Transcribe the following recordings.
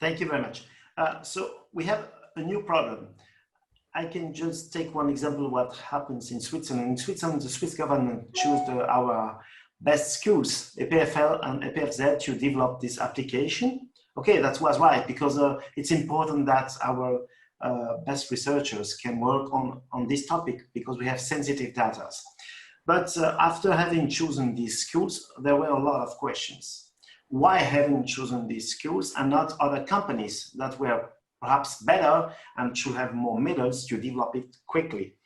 Thank you very much. So we have a new problem. I can just take one example of what happens in Switzerland. In Switzerland, the Swiss government chose our best schools, EPFL and EPFZ, to develop this application. Okay, that was right, because it's important that our best researchers can work on this topic, because we have sensitive data. But after having chosen these schools, there were a lot of questions. Why having chosen these schools and not other companies that were perhaps better and should have more methods to develop it quickly?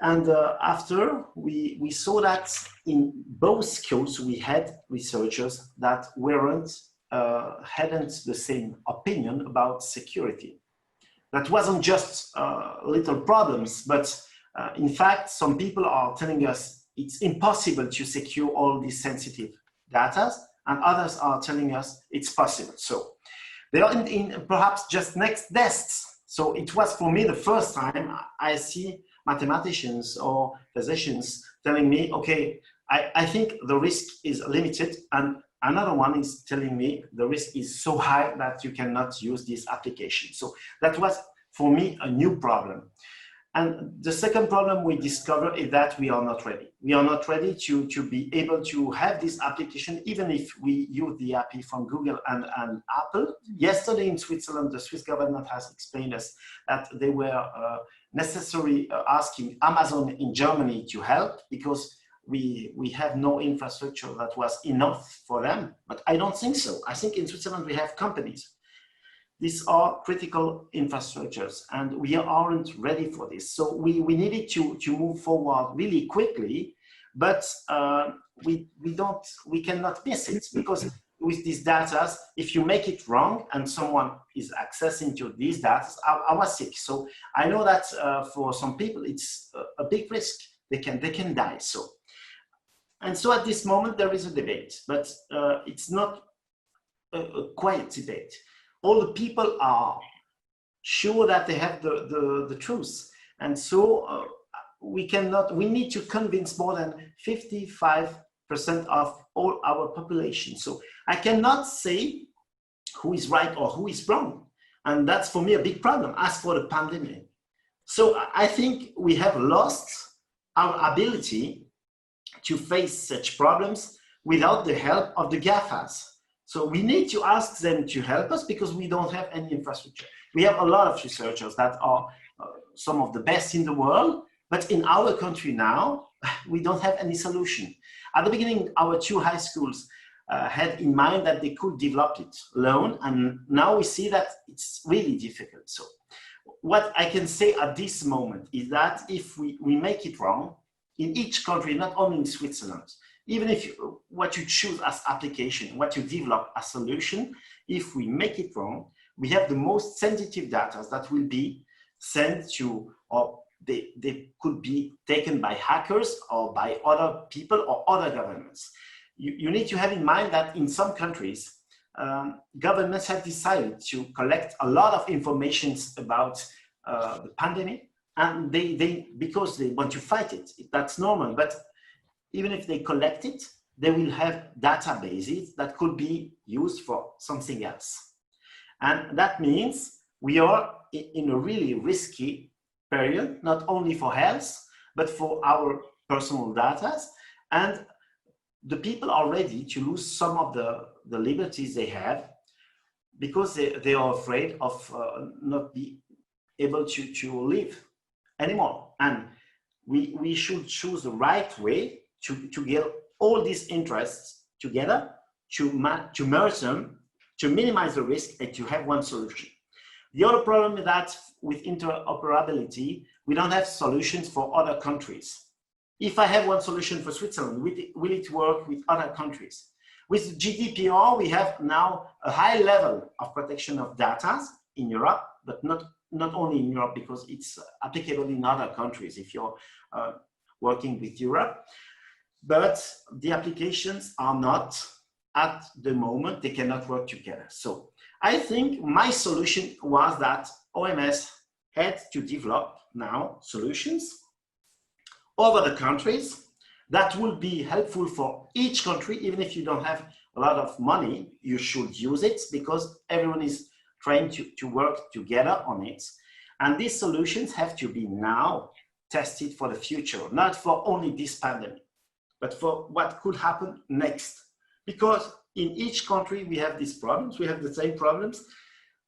And after we saw that in both schools we had researchers that hadn't the same opinion about security. That wasn't just little problems, but in fact, some people are telling us it's impossible to secure all these sensitive data, and others are telling us it's possible. So they are in perhaps just next desks. So it was for me the first time I see mathematicians or physicians telling me, okay, I think the risk is limited, and another one is telling me the risk is so high that you cannot use this application. So that was for me a new problem. And the second problem we discovered is that we are not ready. We are not ready to be able to have this application, even if we use the API from Google and Apple. Yesterday in Switzerland, the Swiss government has explained us that they were necessarily asking Amazon in Germany to help, because we have no infrastructure that was enough for them. But I don't think so. I think in Switzerland we have companies. These are critical infrastructures, and we aren't ready for this. So we needed to move forward really quickly, but we cannot miss it, because with these data, if you make it wrong and someone is accessing to these data, I was sick. So I know that for some people it's a big risk. They can die. And so at this moment there is a debate, but it's not a quiet debate. All the people are sure that they have the truth. And so we need to convince more than 55% of all our population. So I cannot say who is right or who is wrong. And that's for me a big problem as for the pandemic. So I think we have lost our ability to face such problems without the help of the GAFAs. So we need to ask them to help us, because we don't have any infrastructure. We have a lot of researchers that are some of the best in the world, but in our country now, we don't have any solution. At the beginning, our two high schools had in mind that they could develop it alone, and now we see that it's really difficult. So what I can say at this moment is that if we make it wrong, in each country, not only in Switzerland, even if what you choose as application, what you develop as solution, if we make it wrong, we have the most sensitive data that will be sent to, or they could be taken by hackers or by other people or other governments. You need to have in mind that in some countries, governments have decided to collect a lot of information about the pandemic, and because they want to fight it. That's normal, but even if they collect it, they will have databases that could be used for something else. And that means we are in a really risky period, not only for health, but for our personal data. And the people are ready to lose some of the liberties they have, because they are afraid of not be able to live anymore. And we should choose the right way to get all these interests together, to merge them, to minimize the risk, and to have one solution. The other problem is that with interoperability, we don't have solutions for other countries. If I have one solution for Switzerland, will it work with other countries? With GDPR, we have now a high level of protection of data in Europe, but not only in Europe, because it's applicable in other countries if you're working with Europe. But the applications are not, at the moment, they cannot work together. So I think my solution was that OMS had to develop now solutions over the countries that will be helpful for each country. Even if you don't have a lot of money, you should use it, because everyone is trying to work together on it. And these solutions have to be now tested for the future, not for only this pandemic, but for what could happen next. Because in each country, we have these problems, we have the same problems,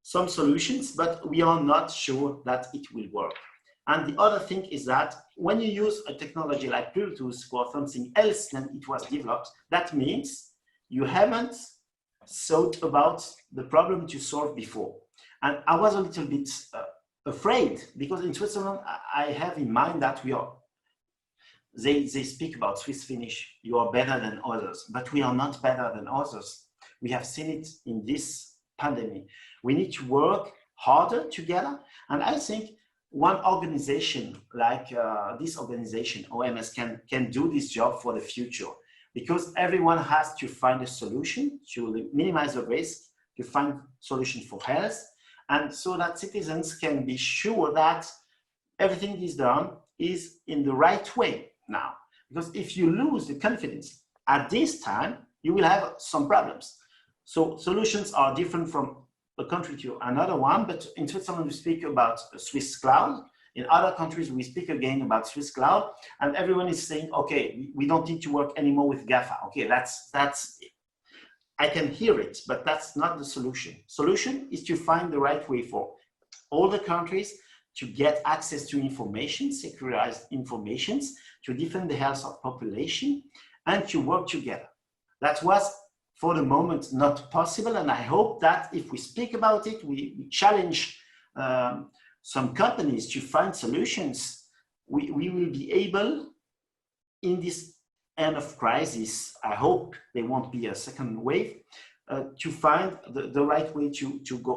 some solutions, but we are not sure that it will work. And the other thing is that when you use a technology like Bluetooth for something else than it was developed, that means you haven't thought about the problem to solve before. And I was a little bit afraid, because in Switzerland, I have in mind that they speak about Swiss Finnish, you are better than others, but we are not better than others. We have seen it in this pandemic. We need to work harder together. And I think one organization like this organization, OMS, can do this job for the future, because everyone has to find a solution to minimize the risk, to find solutions for health, and so that citizens can be sure that everything is done is in the right way now. Because if you lose the confidence at this time, you will have some problems. So solutions are different from a country to another one, but in Switzerland we speak about Swiss cloud. In other countries we speak again about Swiss cloud, and everyone is saying, okay, we don't need to work anymore with GAFA. Okay, that's I can hear it, but that's not the solution. Solution is to find the right way for all the countries to get access to information, securized informations, to defend the health of population, and to work together. That was, for the moment, not possible, and I hope that if we speak about it, we challenge some companies to find solutions, we will be able, in this end of crisis, I hope there won't be a second wave, to find the right way to go